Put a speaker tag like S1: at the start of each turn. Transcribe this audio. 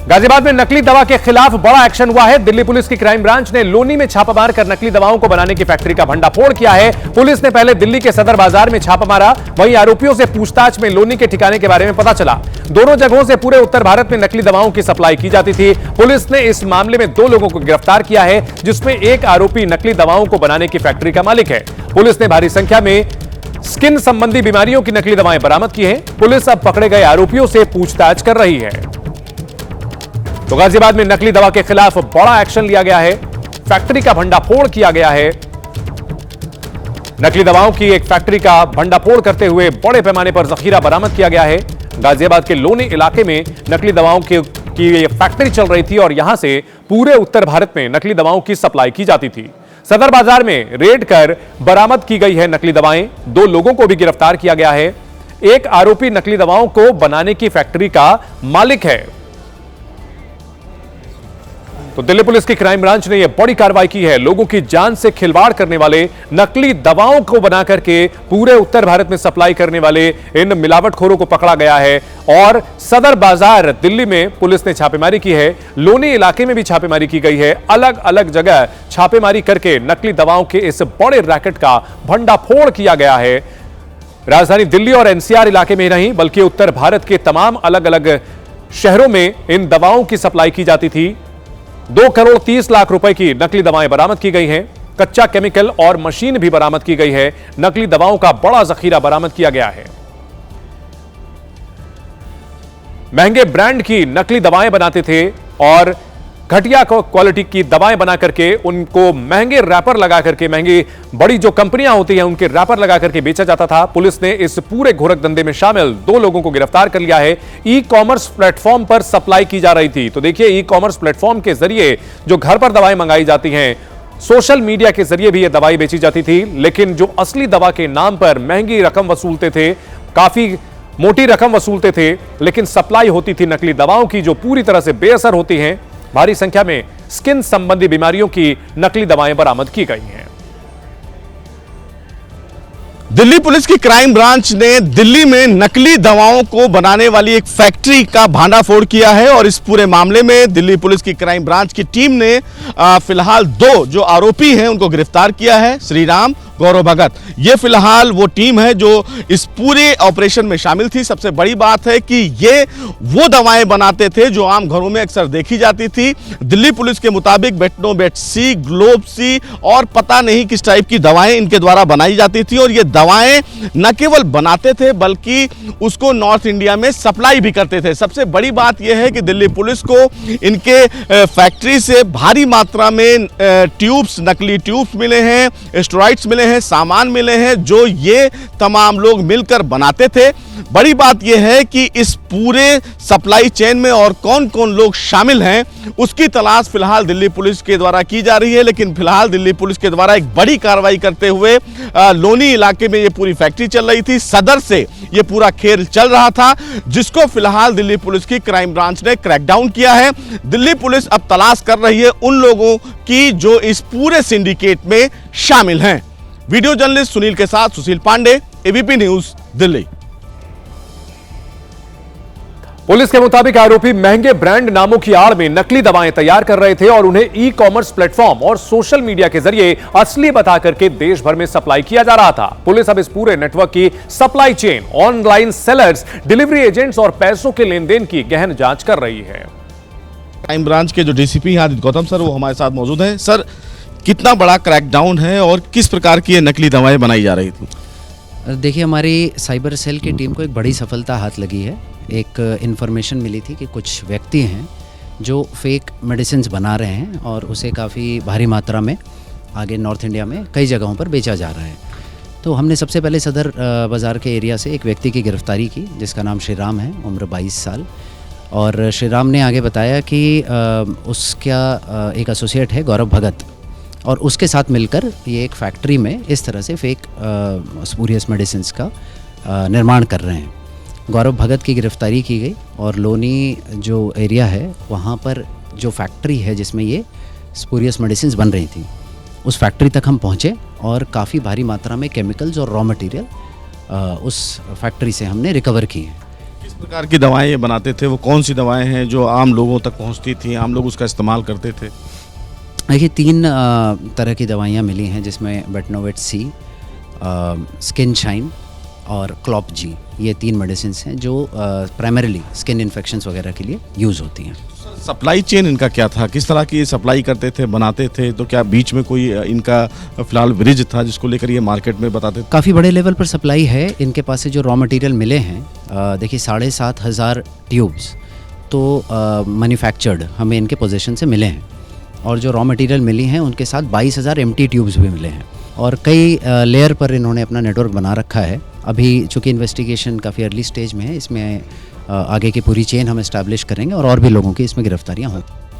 S1: गाजियाबाद में नकली दवा के खिलाफ बड़ा एक्शन हुआ है। दिल्ली पुलिस की क्राइम ब्रांच ने लोनी में छापा मारकर नकली दवाओं को बनाने की फैक्ट्री का भंडाफोड़ किया है। पुलिस ने पहले दिल्ली के सदर बाजार में छापा मारा, वहीं आरोपियों से पूछताछ में लोनी के ठिकाने के बारे में पता चला। दोनों जगहों से पूरे उत्तर भारत में नकली दवाओं की सप्लाई की जाती थी। पुलिस ने इस मामले में 2 लोगों को गिरफ्तार किया है, जिसमें एक आरोपी नकली दवाओं को बनाने की फैक्ट्री का मालिक है। पुलिस ने भारी संख्या में स्किन संबंधी बीमारियों की नकली दवाएं बरामद की हैं। पुलिस अब पकड़े गए आरोपियों से पूछताछ कर रही है। तो गाजियाबाद में नकली दवा के खिलाफ बड़ा एक्शन लिया गया है, फैक्ट्री का भंडाफोड़ किया गया है। नकली दवाओं की एक फैक्ट्री का भंडाफोड़ करते हुए बड़े पैमाने पर जखीरा बरामद किया गया है। गाजियाबाद के लोनी इलाके में नकली दवाओं की ये फैक्ट्री चल रही थी और यहां से पूरे उत्तर भारत में नकली दवाओं की सप्लाई की जाती थी। सदर बाजार में रेड कर बरामद की गई है नकली दवाएं। 2 लोगों को भी गिरफ्तार किया गया है। एक आरोपी नकली दवाओं को बनाने की फैक्ट्री का मालिक है। तो दिल्ली पुलिस की क्राइम ब्रांच ने यह बड़ी कार्रवाई की है। लोगों की जान से खिलवाड़ करने वाले, नकली दवाओं को बना करके पूरे उत्तर भारत में सप्लाई करने वाले इन मिलावटखोरों को पकड़ा गया है। और सदर बाजार दिल्ली में पुलिस ने छापेमारी की है। लोनी इलाके में भी छापेमारी की गई है। अलग अलग जगह छापेमारी करके नकली दवाओं के इस बड़े रैकेट का भंडाफोड़ किया गया है। राजधानी दिल्ली और एनसीआर इलाके में ही नहीं, बल्कि उत्तर भारत के तमाम अलग अलग शहरों में इन दवाओं की सप्लाई की जाती थी। 2 करोड़ 30 लाख रुपए की नकली दवाएं बरामद की गई हैं। कच्चा केमिकल और मशीन भी बरामद की गई है। नकली दवाओं का बड़ा जखीरा बरामद किया गया है। महंगे ब्रांड की नकली दवाएं बनाते थे और घटिया क्वालिटी की दवाएं बना करके उनको महंगे रैपर लगा करके, महंगी बड़ी जो कंपनियां होती हैं उनके रैपर लगा करके बेचा जाता था। पुलिस ने इस पूरे घोरक धंधे में शामिल 2 लोगों को गिरफ्तार कर लिया है। ई कॉमर्स प्लेटफॉर्म पर सप्लाई की जा रही थी। तो देखिए, ई कॉमर्स प्लेटफॉर्म के जरिए जो घर पर दवाएं मंगाई जाती हैं, सोशल मीडिया के जरिए भी यह दवाई बेची जाती थी। लेकिन जो असली दवा के नाम पर महंगी रकम वसूलते थे, काफी मोटी रकम वसूलते थे, लेकिन सप्लाई होती थी नकली दवाओं की जो पूरी तरह से बेअसर होती हैं। भारी संख्या में स्किन संबंधी बीमारियों की नकली दवाएं बरामद की गई हैं।
S2: दिल्ली पुलिस की क्राइम ब्रांच ने दिल्ली में नकली दवाओं को बनाने वाली एक फैक्ट्री का भांडाफोड़ किया है और इस पूरे मामले में दिल्ली पुलिस की क्राइम ब्रांच की टीम ने फिलहाल 2 जो आरोपी हैं उनको गिरफ्तार किया है। श्रीराम, गौरव भगत, ये फिलहाल वो टीम है जो इस पूरे ऑपरेशन में शामिल थी। सबसे बड़ी बात है कि ये वो दवाएं बनाते थे जो आम घरों में अक्सर देखी जाती थी। दिल्ली पुलिस के मुताबिक बेटनोवेट सी, ग्लोब सी और पता नहीं किस टाइप की दवाएं इनके द्वारा बनाई जाती थी। और ये दवाएं न केवल बनाते थे बल्कि उसको नॉर्थ इंडिया में सप्लाई भी करते थे। सबसे बड़ी बात यह है कि दिल्ली पुलिस को इनके फैक्ट्री से भारी मात्रा में ट्यूब्स, नकली ट्यूब्स मिले हैं, स्टेरॉइड्स मिले हैं, सामान मिले हैं जो ये तमाम लोग मिलकर बनाते थे। बड़ी बात यह है कि इस पूरे सप्लाई चेन में और कौन कौन लोग शामिल हैं उसकी तलाश फिलहाल दिल्ली पुलिस के द्वारा की जा रही है। लेकिन फिलहाल दिल्ली पुलिस के द्वारा एक बड़ी कार्रवाई करते हुए लोनी इलाके में ये पूरी फैक्ट्री चल रही थी, सदर से ये पूरा खेल चल रहा था, जिसको फिलहाल दिल्ली पुलिस की क्राइम ब्रांच ने क्रैकडाउन किया है। दिल्ली पुलिस अब तलाश कर रही है उन लोगों की जो इस पूरे सिंडिकेट में शामिल हैं। वीडियो जर्नलिस्ट सुनील के साथ Sushil Pandey, ABP News, Delhi.
S1: Police के मुताबिक आरोपी महंगे ब्रांड नामों की आड़ में नकली दवाएं तैयार कर रहे थे और उन्हें ई कॉमर्स प्लेटफॉर्म और सोशल मीडिया के जरिए असली बता करके देश भर में सप्लाई किया जा रहा था। पुलिस अब इस पूरे नेटवर्क की supply chain, online sellers, delivery agents और पैसों के लेन देन की गहन जांच कर रही है।
S2: क्राइम ब्रांच के जो डीसीपी हैं आदित्य गौतम सर, वो हमारे साथ मौजूद हैं। सर, कितना बड़ा क्रैकडाउन है और किस प्रकार की ये नकली दवाएं बनाई जा रही थी?
S3: देखिए, हमारी साइबर सेल की टीम को एक बड़ी सफलता हाथ लगी है। एक इन्फॉर्मेशन मिली थी कि कुछ व्यक्ति हैं जो फेक मेडिसिन्स बना रहे हैं और उसे काफ़ी भारी मात्रा में आगे नॉर्थ इंडिया में कई जगहों पर बेचा जा रहा है। तो हमने सबसे पहले सदर बाज़ार के एरिया से एक व्यक्ति की गिरफ्तारी की जिसका नाम श्रीराम है, उम्र 22 साल। और श्रीराम ने आगे बताया कि उसका एक एसोसिएट है गौरव भगत और उसके साथ मिलकर ये एक फैक्ट्री में इस तरह से फेक स्पूरियस मेडिसिन्स का निर्माण कर रहे हैं। गौरव भगत की गिरफ्तारी की गई और लोनी जो एरिया है वहाँ पर जो फैक्ट्री है जिसमें ये स्पूरियस मेडिसिन्स बन रही थी, उस फैक्ट्री तक हम पहुँचे और काफ़ी भारी मात्रा में केमिकल्स और रॉ मटेरियल उस फैक्ट्री से हमने रिकवर किए हैं।
S2: प्रकार की दवाएं ये बनाते थे, वो कौन सी दवाएं हैं जो आम लोगों तक पहुंचती थी, आम लोग उसका इस्तेमाल करते थे?
S3: देखिए 3 तरह की दवाइयाँ मिली हैं, जिसमें बेटनोवेट सी, स्किन शाइन और क्लॉप जी, ये 3 मेडिसिन हैं जो प्राइमरीली स्किन इन्फेक्शंस वगैरह के लिए यूज़ होती हैं।
S2: सप्लाई चेन इनका क्या था, किस तरह की सप्लाई करते थे, बनाते थे? तो क्या बीच में कोई इनका फिलहाल ब्रिज था जिसको लेकर ये मार्केट में बताते थे?
S3: काफ़ी बड़े लेवल पर सप्लाई है। इनके पास से जो रॉ मटेरियल मिले हैं, देखिए 7,500 ट्यूब्स तो मैन्युफैक्चर्ड हमें इनके पोजीशन से मिले हैं, और जो रॉ मटेरियल मिली हैं उनके साथ 22,000 एम्प्टी ट्यूब्स भी मिले हैं, और कई लेयर पर इन्होंने अपना नेटवर्क बना रखा है। अभी चूँकि इन्वेस्टिगेशन काफ़ी अर्ली स्टेज में है, इसमें आगे की पूरी चेन हम इस्टेब्लिश करेंगे और भी लोगों की इसमें गिरफ्तारियाँ होंगी।